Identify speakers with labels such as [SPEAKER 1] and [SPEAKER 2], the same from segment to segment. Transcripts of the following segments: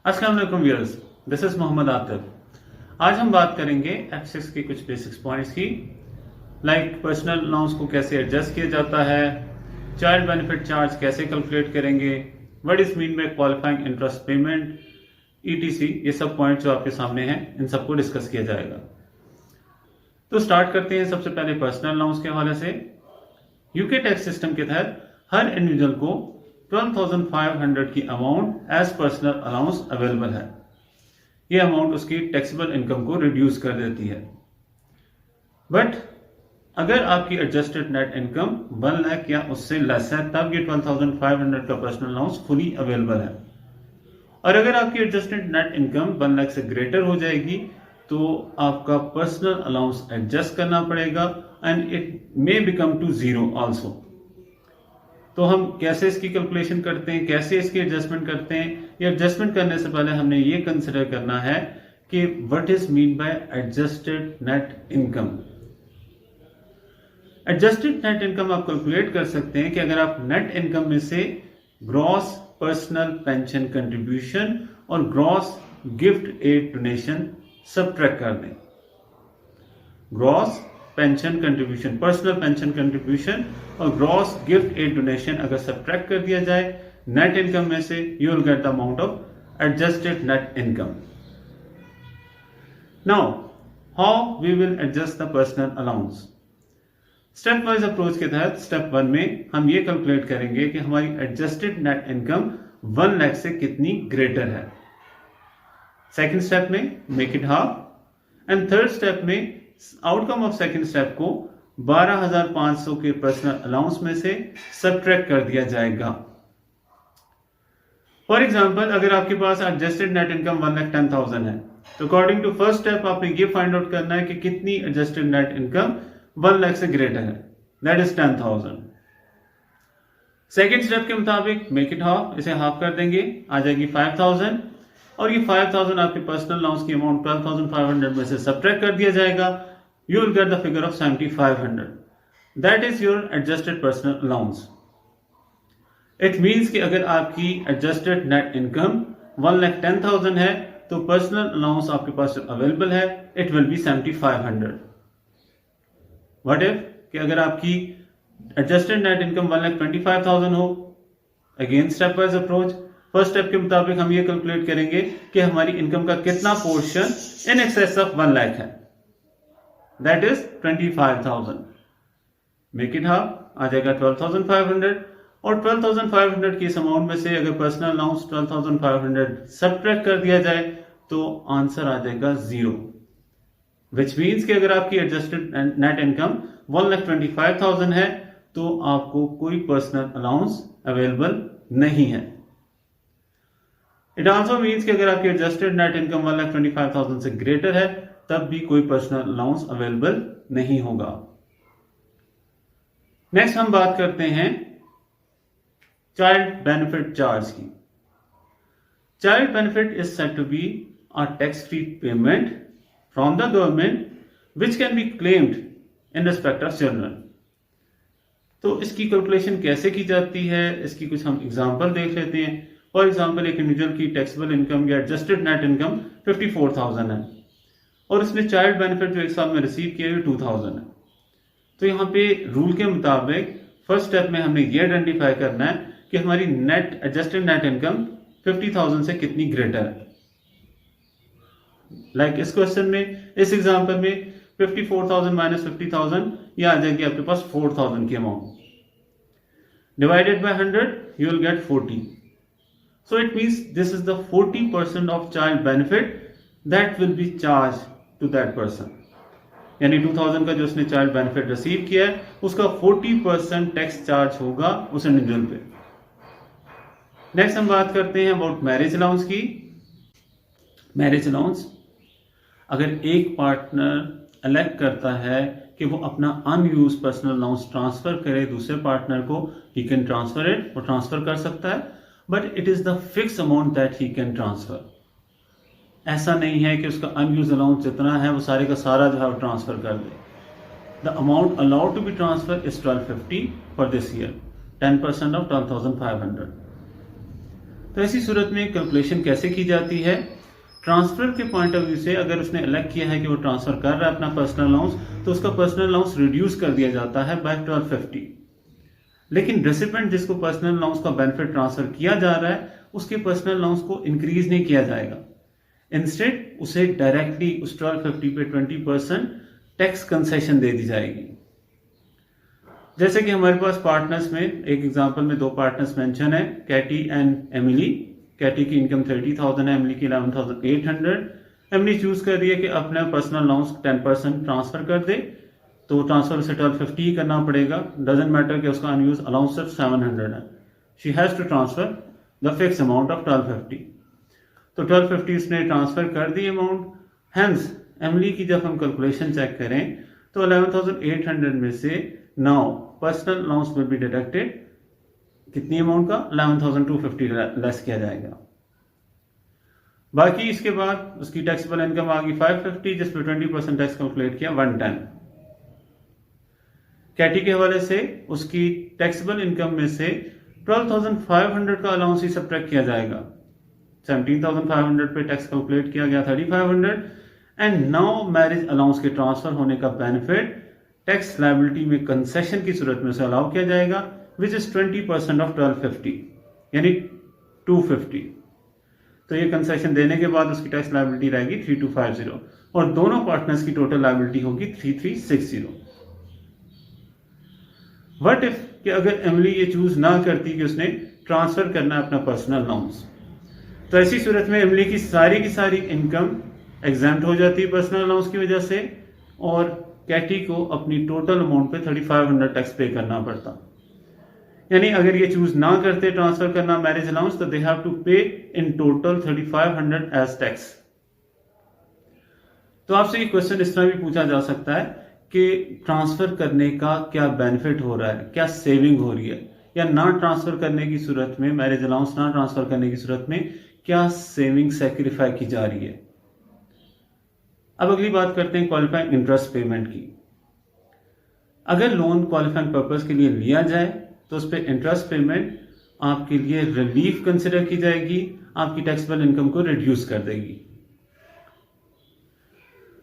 [SPEAKER 1] अस्सलाम वालेकुम viewers, this is Mohammad Atif. आज हम बात करेंगे F6 के कुछ बेसिक्स पॉइंट्स की, लाइक पर्सनल अलाउंस को कैसे एडजस्ट किया जाता है, चाइल्ड बेनिफिट चार्ज कैसे कैलकुलेट करेंगे, what is mean by qualifying interest payment, ETC। ये सब पॉइंट जो आपके सामने हैं, इन सबको डिस्कस किया जाएगा। तो स्टार्ट करते हैं सबसे पहले पर्सनल अलाउंस के हवाले से। यूके टैक्स सिस्टम के तहत हर इंडिविजुअल को 12,500 की amount as personal allowance available है। यह अमाउंट उसकी टैक्सेबल इनकम को रिड्यूस कर देती है। बट अगर आपकी एडजस्टेड नेट इनकम 1 लाख या उससे लेस है, तब ये 12,500 का पर्सनल अलाउंस फुली अवेलेबल है। और अगर आपकी एडजस्टेड नेट इनकम 1 लाख से ग्रेटर हो जाएगी तो आपका पर्सनल अलाउंस एडजस्ट करना पड़ेगा and it may become to zero also. तो हम कैसे इसकी कैलकुलेशन करते हैं, कैसे इसकी एडजस्टमेंट करते हैं? ये एडजस्टमेंट करने से पहले हमने ये कंसिडर करना है कि what is mean bye adjusted net income. Adjusted net income आप कैलकुलेट कर सकते हैं कि अगर आप नेट इनकम में से ग्रॉस पर्सनल पेंशन कंट्रीब्यूशन और gross gift aid donation subtract कर दें। Gross pension contribution, personal pension contribution और ग्रॉस गिफ्ट एड डोनेशन अगर सबट्रैक्ट कर दिया जाए नेट इनकम में से, you will get the amount of adjusted net income. Now how we will adjust the personal allowance. Step wise approach के तहत step 1 में हम ये कैलकुलेट करेंगे कि हमारी एडजस्टेड नेट इनकम 1 लाख से कितनी ग्रेटर है। सेकेंड स्टेप में make it half and third step में आउटकम ऑफ सेकेंड स्टेप को 12,500 के पर्सनल अलाउंस में से सबट्रैक्ट कर दिया जाएगा। फॉर एग्जांपल, अगर आपके पास एडजस्टेड नेट इनकम 1,10,000 है तो अकॉर्डिंग टू फर्स्ट स्टेप आपने ये फाइंड आउट करना है कि कितनी एडजस्टेड नेट इनकम 1 लाख से ग्रेटर है, दैट इज 10,000। सेकेंड स्टेप के मुताबिक मेक इट हाफ, इसे हाफ कर देंगे, आ जाएगी 5,000 और ये 5,000 आपके पर्सनल अलाउंस की अमाउंट 12,500 में से सबट्रैक्ट कर दिया जाएगा। You will get the figure of 7,500. That is your adjusted personal allowance. It means कि अगर आपकी adjusted net income 1,10,000 है तो personal allowance आपके पास अवेलेबल है, it will be 7,500. What if कि अगर आपकी adjusted net income 1,25,000 हो, again step wise approach। First step के मुताबिक हम ये कैलकुलेट करेंगे कि हमारी इनकम का कितना portion in excess of 1 lakh है, that is 25,000। Make it half, आ जाएगा 12,500 और 12,500 की इस अमाउंट में से अगर पर्सनल अलाउंस 12,500 सबट्रैक्ट कर दिया जाए तो आंसर आ जाएगा 0, विच मीन्स कि अगर आपकी एडजस्टेड नेट इनकम 1,25,000 है तो आपको कोई पर्सनल अलाउंस अवेलेबल नहीं है। इट ऑल्सो मीन्स कि अगर आपकी एडजस्टेड नेट इनकम 1,25,000 से ग्रेटर है तब भी कोई पर्सनल अलाउंस अवेलेबल नहीं होगा। नेक्स्ट हम बात करते हैं चाइल्ड बेनिफिट चार्ज की। Child benefit is said to be a tax free payment from the government which can be claimed in respect of children. तो इसकी कैलकुलेशन कैसे की जाती है, इसकी कुछ हम एग्जांपल देख लेते हैं। फॉर एग्जाम्पल, एक इंडिविजुअल की टैक्सेबल इनकम या एडजस्टेड नेट इनकम 54,000 है और उसने चाइल्ड बेनिफिट जो एक साल में रिसीव किया है 2,000 है। तो यहाँ पे रूल के मुताबिक फर्स्ट स्टेप में हमने ये आइडेंटिफाई करना है कि हमारी नेट एडजस्टेड नेट इनकम 50,000 से कितनी ग्रेटर है। लाइक इस क्वेश्चन में, इस एग्जाम्पल में 54,000 माइनस 50,000, ये आ जाएगी आपके पास 4,000 की amount, divided by 100 you will gate 40। So it means this is the 40% of child benefit that will be charged to that person. यानी 2,000 का जो उसने चाइल्ड बेनिफिट रिसीव किया है उसका 40% टैक्स चार्ज होगा उस इंडिविजुअल पे। नेक्स्ट हम बात करते हैं अबाउट मैरिज अलाउंस की। मैरिज अलाउंस, अगर एक पार्टनर इलेक्ट करता है कि वो अपना अनयूज पर्सनल अलाउंस ट्रांसफर करे दूसरे पार्टनर को, ही कैन ट्रांसफर इट, वो ट्रांसफर कर सकता है, but it is the fix amount that he can transfer. ऐसा नहीं है कि उसका अनयूज अलाउंस जितना है वो सारे का सारा जो है वो ट्रांसफर कर दे। The amount allowed to be transfer is 1250 for this year, 10% of 12,500। तो ऐसी सूरत में कैलकुलेशन कैसे की जाती है? ट्रांसफर के पॉइंट ऑफ व्यू से अगर उसने इलेक्ट किया है कि वो ट्रांसफर कर रहा है अपना पर्सनल अलाउंस, तो उसका पर्सनल अलाउंस रिड्यूस कर दिया जाता है बाय 1250। लेकिन रेसिपेंट जिसको पर्सनल अलाउंस का बेनिफिट ट्रांसफर किया जा रहा है, उसके पर्सनल अलाउंस को इंक्रीज नहीं किया जाएगा। इंस्टेड उसे डायरेक्टली उस 1250 पे 20% टैक्स कंसेशन दे दी जाएगी। जैसे कि हमारे पास पार्टनर्स में एक एग्जांपल में 2 पार्टनर्स मेंशन है, कैटी एंड एमिली। कैटी की इनकम 30,000 है, एमिली की 11,800। एमिली चूज कर रही है कि अपना पर्सनल अलाउंस 10% ट्रांसफर कर दे, तो ट्रांसफर से 1250 ही करना पड़ेगा। डजेंट मैटर कि उसका अनयूज अलाउंस सिर्फ 700 है। She has to transfer the fix amount of 1250। तो 1250 उसने ट्रांसफर कर दी अमाउंट। हेंस एमिली की जब हम कैलकुलेशन चेक करें तो 11,800 में से now personal allowance will be deducted कितनी अमाउंट का? 11,250 लेस किया जाएगा। बाकी इसके बाद उसकी टैक्सेबल इनकम आ गई 550, जिसपे 20% टैक्स कैलकुलेट किया 110। कैटी के हवाले से उसकी टैक्सेबल इनकम में से 12,500 का अलाउंस ही सब्ट्रैक्ट किया जाएगा। 17,500 पे टैक्स कैलकुलेट किया गया 3,500। एंड नाउ मैरिज अलाउंस के ट्रांसफर होने का बेनिफिट टैक्स लायबिलिटी में कंसेशन की सूरत में उसे अलाउ किया जाएगा, विच इज 20% ऑफ 1250 यानी 250। तो ये कंसेशन देने के बाद उसकी टैक्स लायबिलिटी रहेगी 3250 और दोनों पार्टनर्स की टोटल लायबिलिटी होगी 3360। व्हाट इफ कि अगर एमिली ये चूज ना करती कि उसने ट्रांसफर करना है अपना पर्सनल अलाउंस, तो ऐसी सूरत में एमिली की सारी इनकम एग्जाम्प्ट हो जाती है पर्सनल अलाउंस की वजह से, और कैटी को अपनी टोटल अमाउंट पे 3500 टैक्स पे करना पड़ता। यानी अगर ये चूज ना करते ट्रांसफर करना मैरिज अलाउंस, तो दे हैव टू पे इन टोटल 3500 एज टैक्स। तो आपसे ये क्वेश्चन इस तरह भी पूछा जा सकता है कि ट्रांसफर करने का क्या बेनिफिट हो रहा है, क्या सेविंग हो रही है, या ना ट्रांसफर करने की सूरत में, मैरिज अलाउंस ना ट्रांसफर करने की सूरत में क्या सेविंग सैक्रिफाई की जा रही है। अब अगली बात करते हैं क्वालिफाइंग इंटरेस्ट पेमेंट की। अगर लोन क्वालिफाइंग पर्पस के लिए लिया जाए तो उस पर इंटरेस्ट पेमेंट आपके लिए रिलीफ कंसिडर की जाएगी, आपकी टैक्सेबल इनकम को रिड्यूस कर देगी।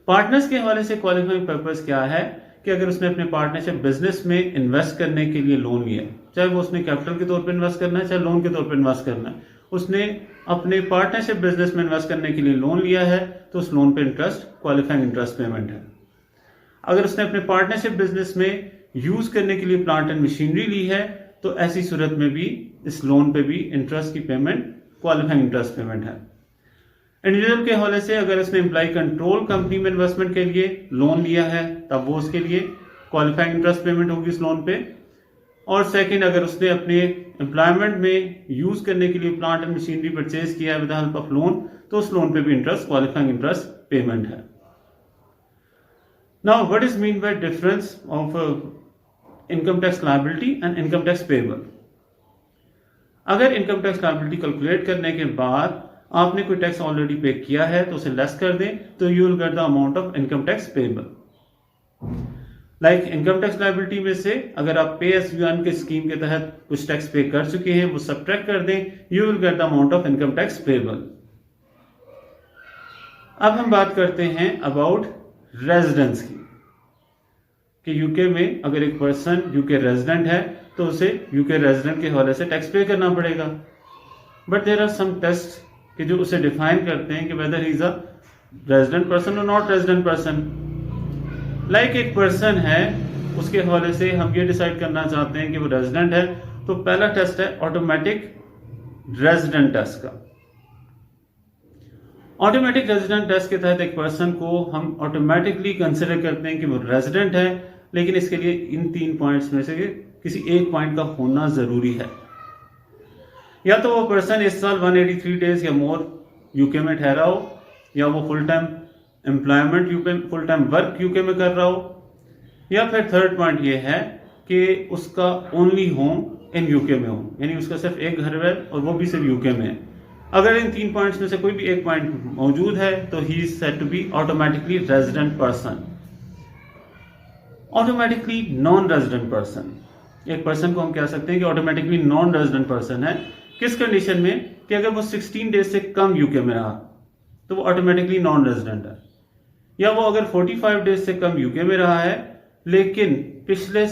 [SPEAKER 1] पार्टनर्स के हवाले से क्वालिफाइंग पर्पस क्या है कि अगर उसने अपने पार्टनरशिप बिजनेस में इन्वेस्ट करने के लिए लोन लिया, चाहे वो उसने कैपिटल के तौर पर इन्वेस्ट करना है, चाहे लोन के तौर पर इन्वेस्ट करना है, उसने अपने पार्टनरशिप बिजनेस में इन्वेस्ट करने के लिए लोन लिया है, तो उस लोन पे इंटरेस्ट क्वालिफाइंग इंटरेस्ट पेमेंट है। अगर उसने अपने पार्टनरशिप बिजनेस में यूज करने के लिए प्लांट एंड मशीनरी ली है, तो ऐसी सूरत में भी इस लोन पे भी इंटरेस्ट की पेमेंट क्वालिफाइंग इंटरेस्ट पेमेंट है। इंडिविजुअल के हवाले से अगर उसने एम्प्लॉय कंट्रोल कंपनी में इन्वेस्टमेंट के लिए लोन लिया है, तब वो उसके लिए क्वालिफाइंग इंटरेस्ट पेमेंट होगी इस लोन पे। और सेकंड, अगर उसने अपने एम्प्लॉयमेंट में यूज करने के लिए प्लांट एंड मशीनरी परचेज किया है with the help of loan, तो उस लोन पे भी इंटरेस्ट क्वालिफाइंग इंटरेस्ट पेमेंट है। Now what is mean bye difference of income tax liability and income tax payable. अगर इनकम टैक्स लायबिलिटी कैलकुलेट करने के बाद आपने कोई टैक्स ऑलरेडी पे किया है तो उसे लेस कर दें, तो you will get the amount of income tax payable. Like income tax liability में से अगर आप पे एज यू अर्न के स्कीम के तहत कुछ टैक्स पे कर चुके हैं, वो सब्ट्रैक्ट कर दें, you will get the amount of income tax payable. अब हम बात करते हैं अबाउट रेजिडेंस की, कि यूके में अगर एक पर्सन यूके रेजिडेंट है तो उसे यूके रेजिडेंट के हवाले से टैक्स पे करना पड़ेगा। But there are some test कि जो उसे डिफाइन करते हैं कि whether he is a resident person और नॉट रेजिडेंट पर्सन। लाइक एक पर्सन है, उसके हवाले से हम ये डिसाइड करना चाहते हैं कि वो रेजिडेंट है, तो पहला टेस्ट है ऑटोमेटिक रेजिडेंट टेस्ट का। ऑटोमेटिक रेजिडेंट टेस्ट के तहत एक पर्सन को हम ऑटोमेटिकली कंसिडर करते हैं कि वो रेजिडेंट है, लेकिन इसके लिए इन 3 पॉइंट्स में से किसी एक पॉइंट का होना जरूरी है। या तो वो पर्सन इस साल 183 डेज या मोर यूके में ठहरा हो, या वो full time employment UK, full time work UK में कर रहा हो, या फिर थर्ड पॉइंट ये है कि उसका ओनली होम इन यूके में हो, यानी उसका सिर्फ एक घर है और वो भी सिर्फ यूके में है। अगर इन 3 पॉइंट्स में से कोई भी एक पॉइंट मौजूद है तो he is said to be automatically resident person. Automatically non resident person, एक पर्सन को हम कह सकते हैं कि ऑटोमेटिकली नॉन रेजिडेंट पर्सन है, किस कंडीशन में कि अगर वो 16 डेज से कम यूके में रहा तो वो ऑटोमेटिकली नॉन रेजिडेंट है, या वो अगर 45 डेज से कम यूके में रहा है लेकिन पिछले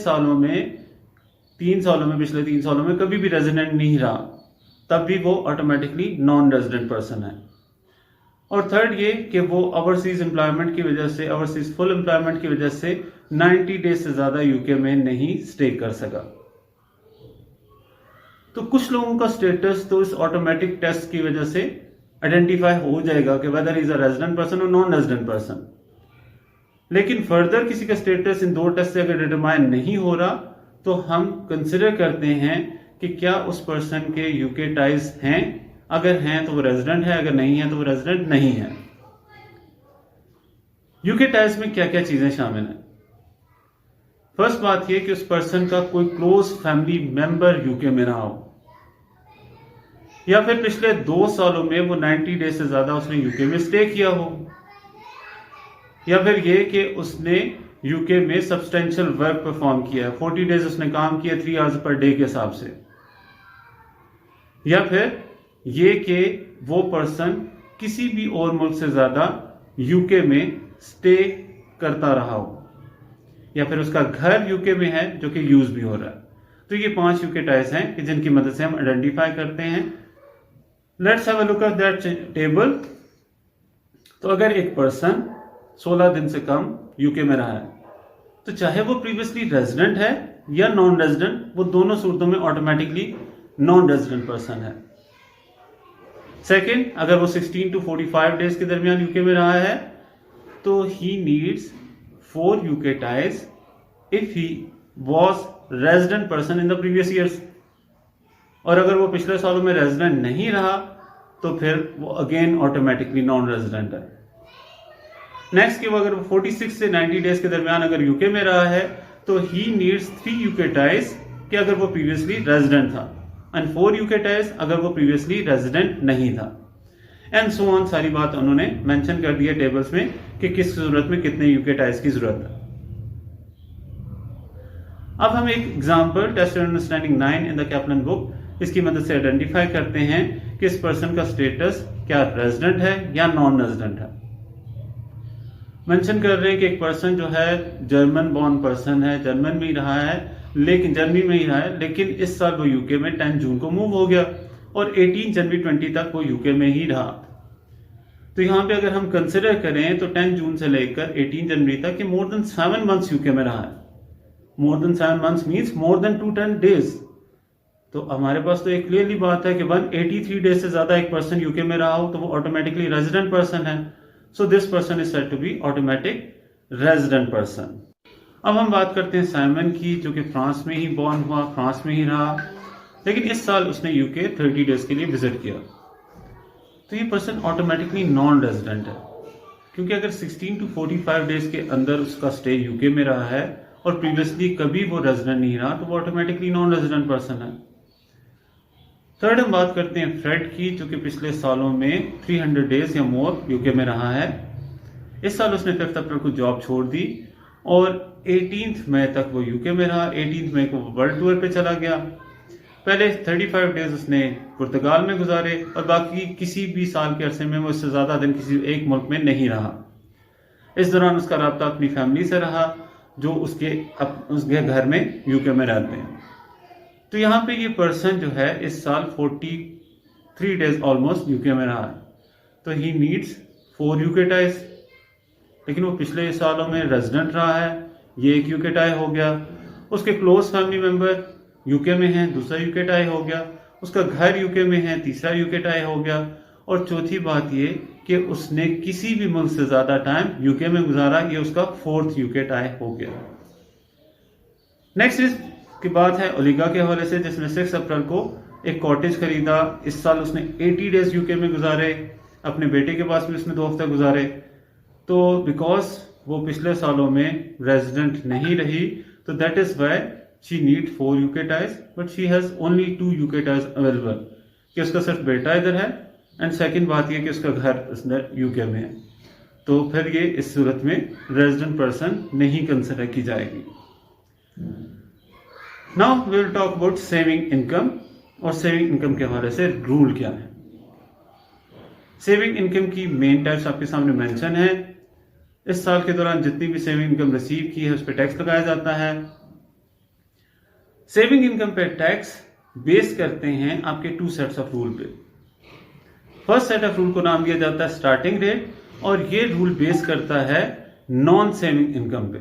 [SPEAKER 1] 3 सालों में कभी भी रेजिडेंट नहीं रहा, तब भी वो ऑटोमेटिकली नॉन रेजिडेंट पर्सन है। और थर्ड ये कि वो ओवरसीज एम्प्लॉयमेंट की वजह से, ओवरसीज फुल एम्प्लॉयमेंट की वजह से 90 डेज से ज्यादा यूके में नहीं स्टे कर सका। तो कुछ लोगों का स्टेटस तो इस ऑटोमेटिक टेस्ट की वजह से आइडेंटिफाई हो जाएगा कि whether is a resident person और नॉन रेजिडेंट पर्सन, लेकिन फर्दर किसी का स्टेटस इन 2 टेस्ट से अगर डिटरमाइन नहीं हो रहा तो हम कंसिडर करते हैं कि क्या उस पर्सन के यूके टाइज हैं, अगर हैं तो वो रेजिडेंट है, अगर नहीं है तो वो रेजिडेंट नहीं है। यूके टाइज में क्या क्या चीजें शामिल हैं? फर्स्ट बात यह कि उस पर्सन का कोई क्लोज फैमिली मेंबर यूके में रहा हो, या फिर पिछले 2 सालों में वो 90 डेज से ज्यादा उसने यूके में स्टे किया हो, या फिर ये कि उसने यूके में सब्सटेंशियल वर्क परफॉर्म किया है, 40 डेज उसने काम किया 3 आवर्स पर डे के हिसाब से, या फिर ये कि वो पर्सन किसी भी और मुल्क से ज्यादा यूके में स्टे करता रहा हो, या फिर उसका घर यूके में है जो कि यूज भी हो रहा है। तो ये 5 यूके टाइज हैं कि जिनकी मदद से हम आइडेंटिफाई करते हैं। Let's have a look at that table. तो अगर एक पर्सन 16 दिन से कम यूके में रहा है तो चाहे वो प्रीवियसली रेजिडेंट है या नॉन रेजिडेंट, वो दोनों सूरतों में ऑटोमेटिकली नॉन रेजिडेंट पर्सन है। सेकेंड, अगर वो 16 to 45 डेज के दरमियान यूके में रहा है तो he needs 4 UK ties if he was resident person in the previous years, और अगर वो पिछले सालों में रेजिडेंट नहीं रहा तो फिर वो अगेन ऑटोमेटिकली नॉन रेजिडेंट है। नेक्स्ट कि वो अगर 46 से 90 डेज के दरमियान अगर यूके में रहा है तो ही नीड्स 3 यूके टाइज कि अगर वो प्रीवियसली रेजिडेंट था, एंड 4 यूके टाइज अगर वो प्रीवियसली रेजिडेंट नहीं था, एंड सो ऑन। सारी बात उन्होंने मेंशन कर दी है टेबल्स में कि किस सूरत में कितने यूके टाइज की जरूरत है। अब हम एक example test understanding 9 in the Kaplan book, इसकी मदद से आइडेंटिफाई करते हैं कि इस पर्सन का स्टेटस क्या रेजिडेंट है या नॉन रेजिडेंट है। मेंशन कर रहे हैं कि एक पर्सन जो है जर्मन बॉर्न पर्सन है, जर्मन में ही रहा है, लेकिन जर्मनी में ही रहा है, लेकिन इस साल वो यूके में 10 जून को मूव हो गया और 18 जनवरी 20 तक वो यूके में ही रहा। तो यहां पे अगर हम कंसिडर करें तो 10 जून से लेकर 18 जनवरी तक कि मोर देन 7 मंथ्स यूके में रहा है। More than 7 months means more than 210 days. तो हमारे पास तो एक क्लियरली बात है कि 183 डेज से ज्यादा एक पर्सन यूके में रहा हो तो वो ऑटोमेटिकली रेजिडेंट पर्सन है। So this person is said to be automatic resident person. अब हम बात करते हैं साइमन की, जो कि फ्रांस में ही बॉर्न हुआ, फ्रांस में ही रहा, लेकिन इस साल उसने यूके 30 डेज के लिए विजिट किया। तो ये पर्सन ऑटोमेटिकली नॉन रेजिडेंट है, क्योंकि अगर 16 to 45 डेज के अंदर उसका स्टे यूके में रहा है और प्रीवियसली कभी वो रेजिडेंट नहीं रहा तो वो ऑटोमेटिकली नॉन रेजिडेंट पर्सन है। थर्ड हम बात करते हैं फ्रेड की, जो कि पिछले सालों में 300 डेज या मोर यूके में रहा है। इस साल उसने 5 अप्रैल को जॉब छोड़ दी और 18 मई तक वो यूके में रहा। 18 मई को वो वर्ल्ड टूर पे चला गया। पहले 35 डेज उसने पुर्तगाल में गुजारे और बाकी किसी भी साल के अरसे में वो इससे ज्यादा दिन किसी एक मुल्क में नहीं रहा। इस दौरान उसका राब्ता अपनी फैमिली से रहा जो उसके घर में यूके में रहते हैं। तो यहाँ पे ये पर्सन जो है इस साल 43 डेज ऑलमोस्ट यूके में रहा है, तो ही नीड्स 4 यूके टाइज, लेकिन वो पिछले सालों में रेजिडेंट रहा है, ये 1 यूके टाई हो गया। उसके क्लोज फैमिली मेंबर यूके में है, दूसरा यूके टाई हो गया। उसका घर यूके में है, तीसरा यूके टाई हो गया। और चौथी बात ये कि उसने किसी भी मुल्क से ज्यादा टाइम यूके में गुजारा, ये उसका 4th यूके टाई हो गया। नेक्स्ट की बात है ओलिगा के हवाले से, जिसने 6 अप्रैल को एक कॉटेज खरीदा। इस साल उसने 80 डेज यूके में गुजारे, अपने बेटे के पास भी उसने 2 हफ्ते गुजारे। तो बिकॉज वो पिछले सालों में रेजिडेंट नहीं रही तो that is why she need 4 UK ties, but she has only 2 UK ties available, कि उसका सिर्फ बेटा इधर है एंड सेकंड बात ये कि उसका घर यूके में है। तो फिर ये इस सूरत में रेजिडेंट पर्सन नहीं कंसिडर की जाएगी। Now we will talk about saving income, और सेविंग इनकम के हवाले से रूल क्या है। सेविंग इनकम की मेन टाइप्स आपके सामने मेंशन है। इस साल के दौरान जितनी भी सेविंग इनकम रिसीव की है उस पर टैक्स लगाया जाता है। सेविंग इनकम पे टैक्स बेस करते हैं आपके 2 सेट्स ऑफ रूल पे। फर्स्ट सेट ऑफ रूल को नाम दिया जाता है स्टार्टिंग रेट, और ये रूल बेस करता है नॉन सेविंग इनकम पे।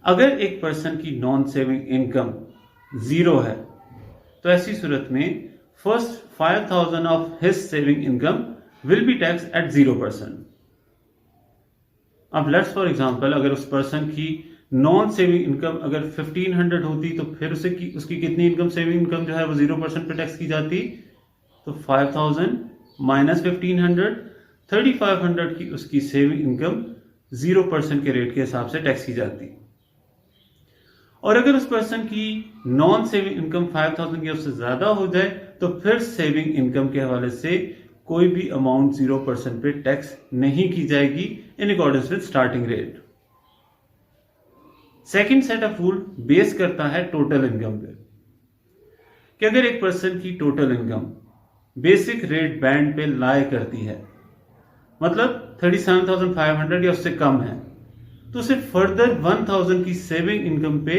[SPEAKER 1] अगर एक पर्सन की नॉन सेविंग इनकम 0 है तो ऐसी सूरत में first 5,000 of his saving income will be tax at 0%। अब लेट्स फॉर एग्जांपल, अगर उस पर्सन की नॉन सेविंग इनकम अगर 1500 होती तो फिर उसकी कितनी इनकम, सेविंग इनकम जो है वो 0% पे टैक्स की जाती। तो 5,000 माइनस 1500, 3,500 की उसकी सेविंग इनकम 0% के रेट के हिसाब से टैक्स की जाती। और अगर उस पर्सन की नॉन सेविंग इनकम 5,000 या उससे ज्यादा हो जाए तो फिर सेविंग इनकम के हवाले से कोई भी अमाउंट 0% पे टैक्स नहीं की जाएगी in accordance with starting rate. Second set of rule base करता है टोटल इनकम पे, कि अगर एक पर्सन की total income basic rate band पे लाई करती है, मतलब 37,500 या उससे कम है, तो उसे फर्दर 1,000 की सेविंग इनकम पे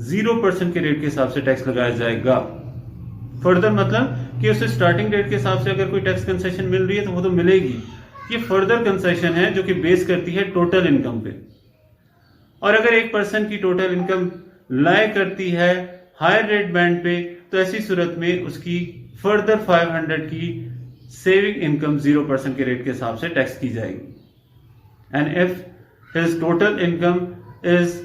[SPEAKER 1] 0% के रेट के हिसाब से टैक्स लगाया जाएगा। फर्दर मतलब कि उसे स्टार्टिंग रेट के हिसाब से अगर कोई टैक्स कंसेशन मिल रही है तो वो तो मिलेगी। ये फर्दर कंसेशन है जो कि बेस करती है टोटल इनकम पे। और अगर एक पर्सन की टोटल इनकम लाई करती है हायर रेट बैंड पे, तो ऐसी सूरत में उसकी फर्दर 500 की सेविंग इनकम 0% के रेट के हिसाब से टैक्स की जाएगी। And if his total income is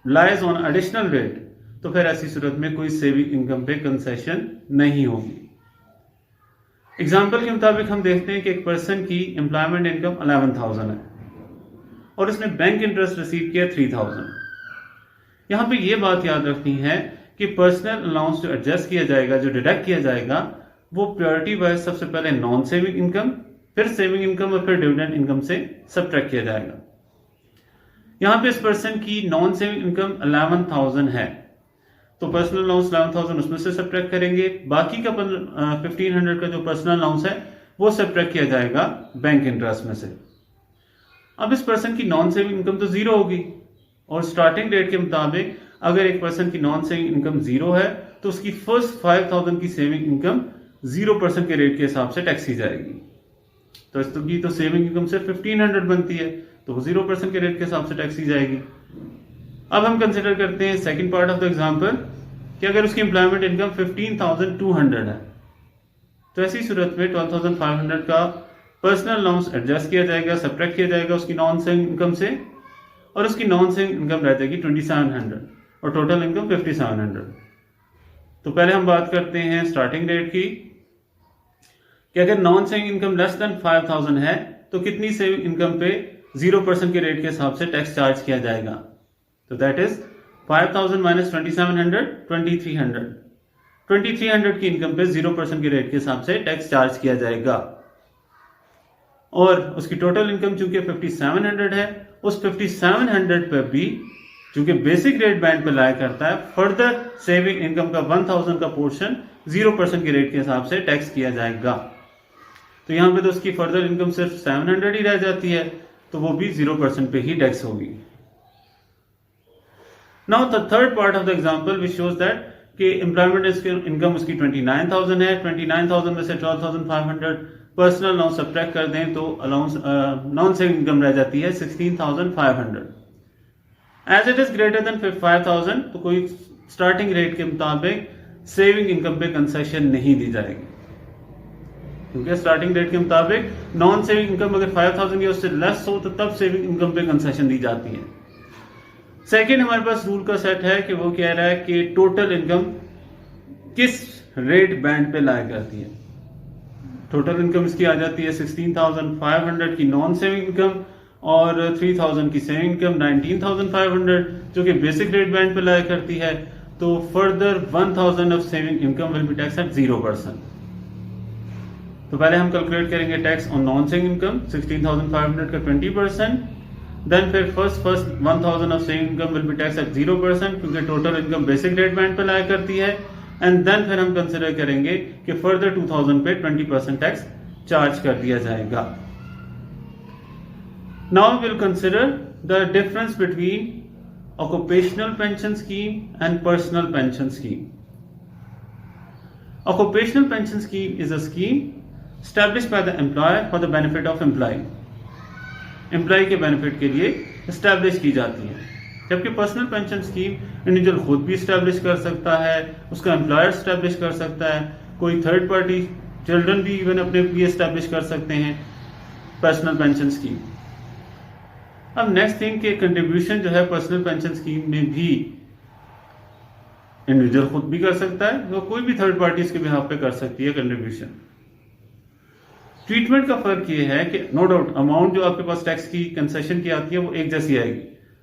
[SPEAKER 1] lies on additional rate, तो फिर ऐसी सूरत में कोई सेविंग इनकम पे कंसेशन नहीं होगी। एग्जाम्पल के मुताबिक हम देखते हैं कि एक पर्सन की एम्प्लॉयमेंट इनकम 11,000 है और उसने बैंक इंटरेस्ट रिसीव किया 3,000। यहां पे ये बात याद रखनी है कि पर्सनल अलाउंस जो एडजस्ट किया जाएगा, जो डिडक्ट किया जाएगा, वो प्रायोरिटी वाइज सबसे पहले नॉन सेविंग इनकम, फिर सेविंग इनकम और फिर डिविडेंड इनकम से सब्ट्रैक्ट किया जाएगा। यहां पे इस पर्सन की नॉन सेविंग इनकम 11,000 है तो पर्सनल अलाउंस 11,000 उसमें से सब्ट्रैक्ट करेंगे, बाकी का 1,500 का जो पर्सनल अलाउंस है वो सब्ट्रैक्ट किया जाएगा बैंक इंटरेस्ट में से। अब इस पर्सन की नॉन सेविंग इनकम तो 0 होगी, और स्टार्टिंग रेट के मुताबिक अगर एक पर्सन की नॉन सेविंग इनकम 0 है तो उसकी फर्स्ट 5,000 की सेविंग इनकम 0% के रेट के हिसाब से टैक्स की जाएगी। तो इसकी तो सेविंग इनकम सिर्फ 1,500 बनती है तो वो 0% के रेट के हिसाब से टैक्स की जाएगी। अब हम कंसिडर करते हैं second part of the example कि अगर उसकी एम्प्लॉयमेंट इनकम 15,200 है तो ऐसी सूरत में 12,500 का पर्सनल अलाउंस एडजस्ट किया जाएगा, सब्ट्रैक्ट किया जाएगा उसकी नॉन सेविंग इनकम से, और उसकी नॉन सेविंग इनकम रह जाएगी 2,700 और टोटल इनकम 5,700। तो पहले हम बात करते हैं स्टार्टिंग रेट की कि अगर non saving income less than 5,000 है तो कितनी सेविंग इनकम पे 0% के रेट के हिसाब से टैक्स चार्ज किया जाएगा। तो दैट इज 5,000 माइनस 2,700, 2,300। 2,300 की इनकम पे 0% के रेट के हिसाब से टैक्स चार्ज किया जाएगा। और उसकी टोटल इनकम चूंकि 5,700 है, उस 5,700 पे भी चूंकि बेसिक रेट बैंड पे लाया करता है, फर्दर सेविंग इनकम का 1,000 का पोर्शन 0% के रेट के हिसाब से टैक्स किया जाएगा। तो यहां पे तो उसकी फर्दर इनकम सिर्फ 700 ही रह जाती है, तो वो भी 0% पे ही टैक्स होगी। Now the third part of the example which shows that कि एम्प्लॉयमेंट इनकम उसकी 29,000 है, 29,000 में से 12,500 पर्सनल अलाउंस सब्ट्रैक्ट कर दें तो अलाउंस नॉन सेविंग इनकम रह जाती है 16,500। As it is greater than 5,000 तो कोई स्टार्टिंग रेट के मुताबिक सेविंग इनकम पे कंसेशन नहीं दी जाएगी, क्योंकि स्टार्टिंग रेट के मुताबिक नॉन सेविंग इनकम अगर 5,000 या उससे लेस हो तो तब सेविंग इनकम पे कंसेशन दी जाती है। सेकेंड हमारे पास रूल का सेट है कि वो कह रहा है कि टोटल इनकम किस रेट बैंड पे लाया करती है। टोटल इनकम इसकी आ जाती है 16,500 की नॉन सेविंग इनकम और 3,000 की सेविंग इनकम 19,500 जो कि बेसिक रेट बैंड पे लाया करती है। तो further 1,000 of saving income will be tax at 0%। तो पहले हम कैलकुलेट करेंगे tax on non saving income 16,500 का 20%, देन फिर first 1,000 of saving income will be tax at 0% क्योंकि total income basic rate band पे लाया करती है। एंड देन फिर हम कंसिडर करेंगे कि फर्दर 2000 पे 20% टैक्स चार्ज कर दिया जाएगा। Now we will consider the difference between occupational pension scheme and personal pension scheme. Occupational pension scheme is a scheme established by the employer for the benefit of employee. Employee के benefit के लिए establish की जाती है, जबकि personal pension scheme individual खुद भी establish कर सकता है, उसका एम्प्लॉयर स्टैब्लिश कर सकता है, कोई थर्ड पार्टी चिल्ड्रन भी इवन अपने लिए स्टैब्लिश कर सकते हैं पर्सनल पेंशन स्कीम। अब नेक्स्ट थिंग के कंट्रीब्यूशन जो है पर्सनल पेंशन स्कीम में भी इंडिविजुअल खुद भी कर सकता है, तो कोई भी थर्ड पार्टी इसके बिहाफ पे कर सकती है कंट्रीब्यूशन। ट्रीटमेंट का फर्क ये है कि नो डाउट अमाउंट जो आपके पास टैक्स की कंसेशन की आती है वो एक जैसी आएगी,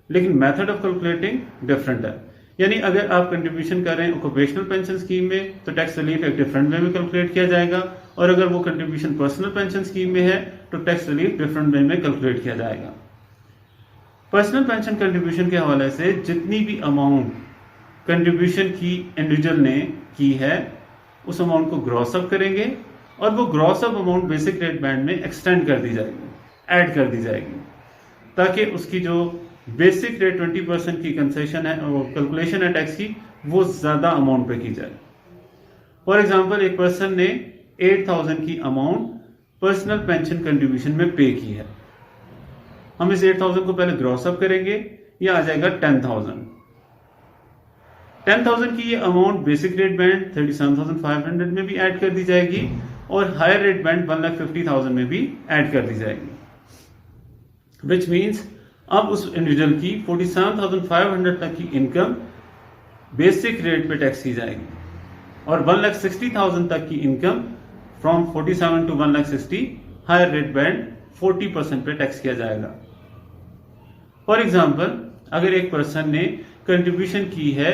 [SPEAKER 1] लेकिन मेथड ऑफ कैलकुलेटिंग डिफरेंट है। यानी अगर आप कंट्रीब्यूशन कर रहे हैं ऑक्यूपेशनल पेंशन स्कीम में तो टैक्स रिलीफ एक डिफरेंट वे में कैलकुलेट किया जाएगा, और अगर वो कंट्रीब्यूशन पर्सनल पेंशन स्कीम में है तो टैक्स रिलीफ डिफरेंट वे में कैलकुलेट किया जाएगा। पर्सनल पेंशन कंट्रीब्यूशन के हवाले से जितनी भी अमाउंट कंट्रीब्यूशन की इंडिविजुअल ने की है उस अमाउंट को ग्रॉस अप करेंगे, और वो gross up amount basic rate band में एक्सटेंड कर दी जाएगी, ऐड कर दी जाएगी, ताकि उसकी जो बेसिक रेट 20% की कंसेशन है, कैलकुलेशन है टैक्स की, वो ज्यादा अमाउंट पे की जाए। फॉर एग्जांपल एक पर्सन ने 8000 की अमाउंट पर्सनल पेंशन कंट्रीब्यूशन में पे की है, हम इस 8000 को पहले ग्रॉस अप करेंगे, ये आ जाएगा 10,000। 10,000 की ये अमाउंट बेसिक रेट बैंड 37,500 में भी ऐड कर दी जाएगी, और हायर रेट बैंड 1,50,000 में भी ऐड कर दी जाएगी, विच मीन्स अब उस इंडिविजुअल की 47,500 तक की इनकम बेसिक रेट पे टैक्स की जाएगी, और 1,60,000 तक की income from 47 to 1,60,000 higher rate band 40% पे टैक्स किया जाएगा। फॉर एग्जाम्पल अगर एक पर्सन ने कंट्रीब्यूशन की है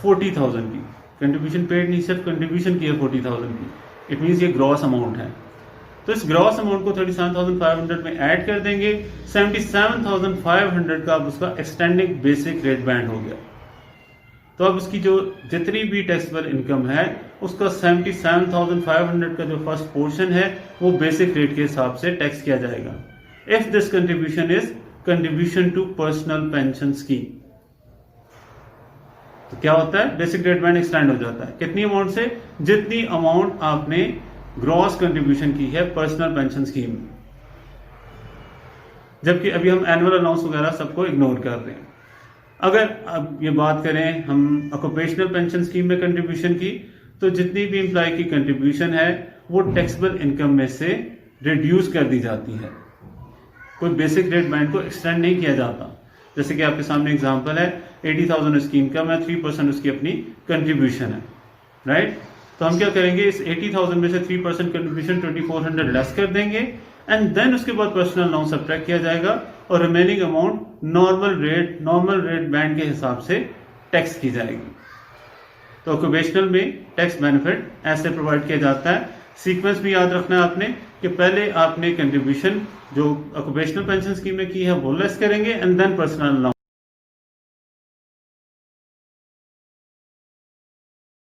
[SPEAKER 1] 40,000 की, कंट्रीब्यूशन पेड नहीं सिर्फ कंट्रीब्यूशन की है 40,000 की, इट मीन्स ये ग्रॉस अमाउंट है, तो इस ग्रॉस अमाउंट को 37,500 में ऐड कर देंगे, 77,500 का अब उसका एक्सटेंडिंग बेसिक रेट बैंड हो गया। तो अब उसकी जो जितनी भी टैक्सेबल इनकम है उसका 77,500 का जो फर्स्ट पोर्शन है वो बेसिक रेट के हिसाब से टैक्स किया जाएगा, if this contribution is contribution to personal pension scheme. तो क्या होता है, बेसिक रेट बैंड एक्सटेंड हो जाता है कितनी अमाउंट से, जितनी अमाउंट आपने ग्रॉस कंट्रीब्यूशन की है पर्सनल पेंशन स्कीम में, जबकि अभी हम एनुअल अलाउंस वगैरह सबको इग्नोर कर रहे हैं। अगर अब ये बात करें हम ऑक्यूपेशनल पेंशन स्कीम में कंट्रीब्यूशन की, तो जितनी भी एम्प्लॉय की कंट्रीब्यूशन है वो टैक्सेबल इनकम में से रिड्यूस कर दी जाती है, कोई बेसिक रेट बैंड को एक्सटेंड नहीं किया जाता। जैसे कि आपके सामने एग्जांपल है 80,000 उसकी इनकम है, 3% उसकी अपनी कंट्रीब्यूशन है, राइट। तो हम क्या करेंगे, इस 80,000 में से 3% कंट्रीब्यूशन 2400 लेस कर देंगे, एंड देन उसके बाद पर्सनल अलाउंस सब्ट्रैक्ट किया जाएगा, और remaining amount normal rate band के हिसाब से टैक्स की जाएगी। तो ऑक्यूपेशनल में टैक्स बेनिफिट ऐसे प्रोवाइड किया जाता है। सीक्वेंस भी याद रखना है आपने कि पहले आपने कंट्रीब्यूशन जो ऑक्यूपेशनल पेंशन स्कीम में की है वो लेस करेंगे, एंड देन पर्सनल अलाउंस।